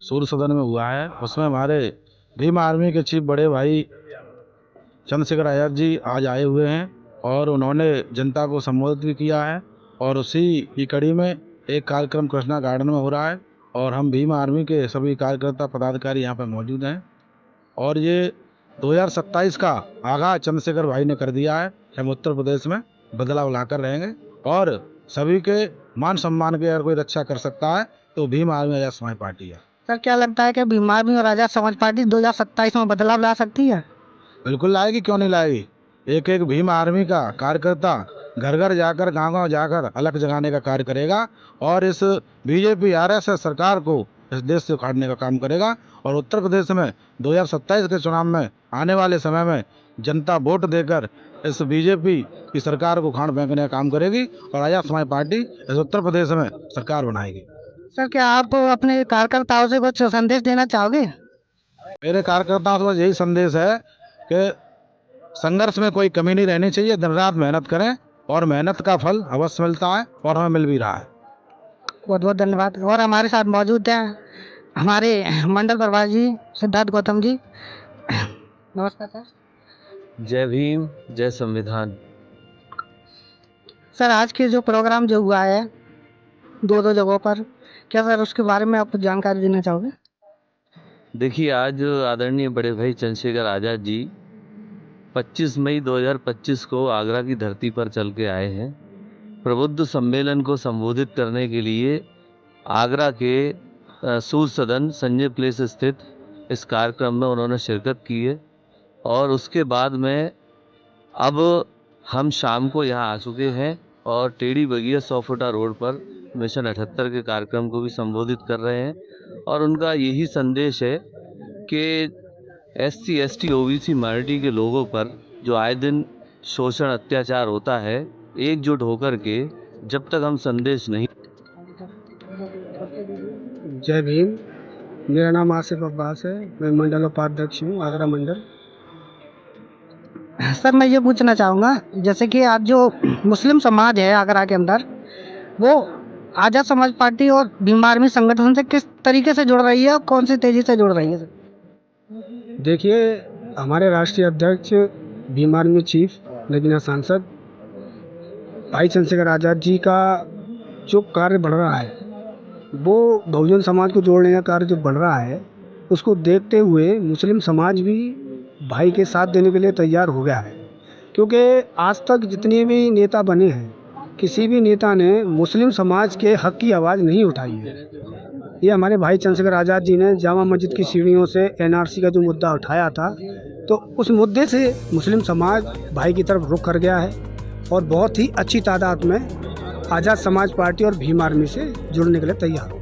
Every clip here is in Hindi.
सूर्य सदन में हुआ है, उसमें हमारे भीम आर्मी के चीफ बड़े भाई चंद्रशेखर आज़ाद जी आज आए हुए हैं और उन्होंने जनता को संबोधित भी किया है। और उसी की कड़ी में एक कार्यक्रम कृष्णा गार्डन में हो रहा है और हम भीम आर्मी के सभी कार्यकर्ता पदाधिकारी यहाँ पर मौजूद हैं। और ये 2027 का आगाज चंद्रशेखर भाई ने कर दिया है। हम उत्तर प्रदेश में बदलाव लाकर रहेंगे और सभी के मान सम्मान की अगर कोई रक्षा कर सकता है तो भीम आर्मी आज़ाद समाज पार्टी है। सर क्या लगता है कि भीम आर्मी और आज़ाद समाज पार्टी 2027 में बदलाव ला सकती है? बिल्कुल लाएगी, क्यों नहीं लाएगी। एक एक भीम आर्मी का कार्यकर्ता घर घर जाकर गांव गांव जाकर अलग जगाने का कार्य करेगा और इस बीजेपी आरएसएस सरकार को इस देश से उखाड़ने का काम करेगा। और उत्तर प्रदेश में 2027 के चुनाव में आने वाले समय में जनता वोट देकर इस बीजेपी की सरकार को उखाड़ फेंकने का काम करेगी और आज़ाद समाज पार्टी इस उत्तर प्रदेश में सरकार बनाएगी। सर क्या आप अपने कार्यकर्ताओं से कुछ संदेश देना चाहोगे? मेरे कार्यकर्ताओं से बस यही संदेश है कि संघर्ष में कोई कमी नहीं रहनी चाहिए, दिन रात मेहनत करें और मेहनत का फल अवश्य मिलता है और हमें मिल भी रहा है। बहुत बहुत धन्यवाद। और हमारे साथ मौजूद हैं हमारे मंडल प्रभारी जी सिद्धार्थ गौतम जी। नमस्कार सर। जय भीम, जय संविधान। सर आज के जो प्रोग्राम जो हुआ है दो जगहों पर, क्या सर उसके बारे में आप जानकारी देना चाहोगे? देखिए, आज आदरणीय बड़े भाई चंद्रशेखर आज़ाद जी 25 मई 2025 को आगरा की धरती पर चल के आए हैं। प्रबुद्ध सम्मेलन को संबोधित करने के लिए आगरा के सूर्य सदन संजय प्लेस स्थित इस कार्यक्रम में उन्होंने शिरकत की है। और उसके बाद में अब हम शाम को यहाँ आ चुके हैं और टेढ़ी बगिया 100 फुटा रोड पर मिशन 78 के कार्यक्रम को भी संबोधित कर रहे हैं। और उनका यही संदेश है कि SC ST OBC माइनॉरिटी के लोगों पर जो आए दिन शोषण अत्याचार होता है, एकजुट होकर के जब तक हम संदेश नहीं। जय भीम, मेरा नाम आसिफ अब्बास है, मैं मंडल उपाध्यक्ष हूँ आगरा मंडल। सर मैं ये पूछना चाहूँगा, जैसे कि आज जो मुस्लिम समाज है आगरा के अंदर, वो आज़ाद समाज पार्टी और भीम आर्मी संगठन से किस तरीके से जुड़ रही है और कौन सी तेज़ी से जुड़ रही है? देखिए, हमारे राष्ट्रीय अध्यक्ष भीम आर्मी चीफ नगीना सांसद भाई चंद्रशेखर आज़ाद जी का जो कार्य बढ़ रहा है, वो बहुजन समाज को जोड़ने का कार्य जो बढ़ रहा है, उसको देखते हुए मुस्लिम समाज भी भाई के साथ देने के लिए तैयार हो गया है। क्योंकि आज तक जितने भी नेता बने हैं, किसी भी नेता ने मुस्लिम समाज के हक की आवाज़ नहीं उठाई है। ये हमारे भाई चंद्रशेखर आज़ाद जी ने जामा मस्जिद की सीढ़ियों से NRC का जो मुद्दा उठाया था, तो उस मुद्दे से मुस्लिम समाज भाई की तरफ रुख कर गया है और बहुत ही अच्छी तादाद में आज़ाद समाज पार्टी और भीम आर्मी से जुड़ने के लिए तैयार हो।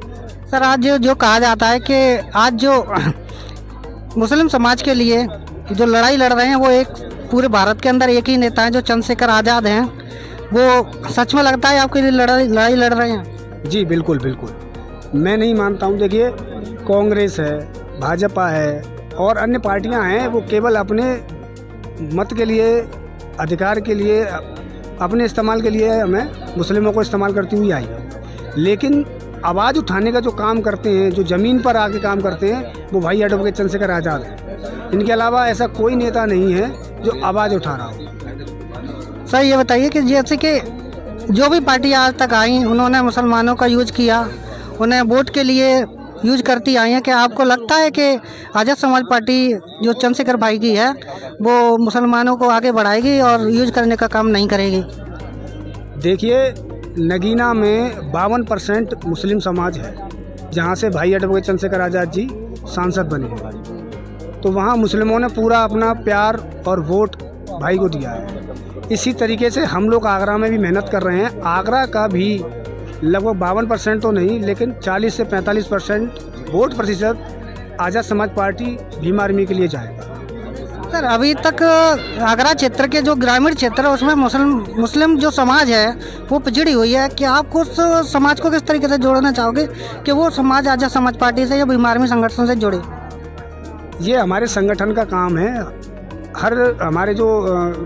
सर आज जो कहा जाता है कि आज जो मुस्लिम समाज के लिए जो लड़ाई लड़ रहे हैं वो एक पूरे भारत के अंदर एक ही नेता है जो चंद्रशेखर आज़ाद हैं, वो सच में लगता है आपके लिए लड़ाई लड़ रहे हैं? जी बिल्कुल बिल्कुल, मैं नहीं मानता हूँ। देखिए, कांग्रेस है, भाजपा है और अन्य पार्टियां हैं, वो केवल अपने मत के लिए, अधिकार के लिए, अपने इस्तेमाल के लिए हमें मुस्लिमों को इस्तेमाल करती हुई आई है। लेकिन आवाज़ उठाने का जो काम करते हैं, जो ज़मीन पर आके काम करते हैं, वो भाई एडवोकेट चंद्रशेखर आज़ाद हैं। इनके अलावा ऐसा कोई नेता नहीं है जो आवाज़ उठा रहा हो। सर ये बताइए कि जैसे कि जो भी पार्टी आज तक आई, उन्होंने मुसलमानों का यूज किया, उन्हें वोट के लिए यूज करती आई हैं। क्या आपको लगता है कि आज़ाद समाज पार्टी जो चंद्रशेखर भाई की है वो मुसलमानों को आगे बढ़ाएगी और यूज करने का काम नहीं करेगी? देखिए, नगीना में 52% मुस्लिम समाज है, जहाँ से भाई एडवोकेट चंद्रशेखर आज़ाद जी सांसद बने हैं। तो वहाँ मुस्लिमों ने पूरा अपना प्यार और वोट भाई को दिया है। इसी तरीके से हम लोग आगरा में भी मेहनत कर रहे हैं। आगरा का भी लगभग 52% तो नहीं, लेकिन 40 से 45% वोट प्रतिशत आज़ाद समाज पार्टी भीम आर्मी के लिए जाएगा। सर अभी तक आगरा क्षेत्र के जो ग्रामीण क्षेत्र है उसमें मुस्लिम जो समाज है वो पिछड़ी हुई है। क्या आप उस समाज को किस तरीके से जोड़ना चाहोगे कि वो समाज आज़ाद समाज पार्टी से या भीम आर्मी संगठन से जुड़े? ये हमारे संगठन का काम है। हमारे जो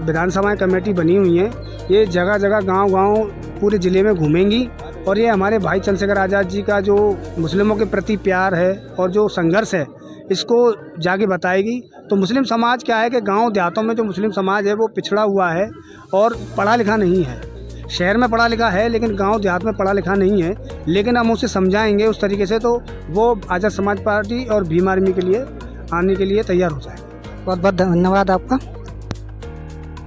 विधानसभा कमेटी बनी हुई है, ये जगह जगह गांव-गांव पूरे ज़िले में घूमेंगी और ये हमारे भाई चंद्रशेखर आज़ाद जी का जो मुस्लिमों के प्रति प्यार है और जो संघर्ष है इसको जाके बताएगी। तो मुस्लिम समाज क्या है कि गांव देहातों में जो मुस्लिम समाज है वो पिछड़ा हुआ है और पढ़ा लिखा नहीं है। शहर में पढ़ा लिखा है लेकिन गांव देहात में पढ़ा लिखा नहीं है। लेकिन हम उसे समझाएंगे उस तरीके से तो वो आज़ाद समाज पार्टी और भीम आर्मी के लिए आने के लिए तैयार हो जाएगा। बहुत बहुत धन्यवाद आपका।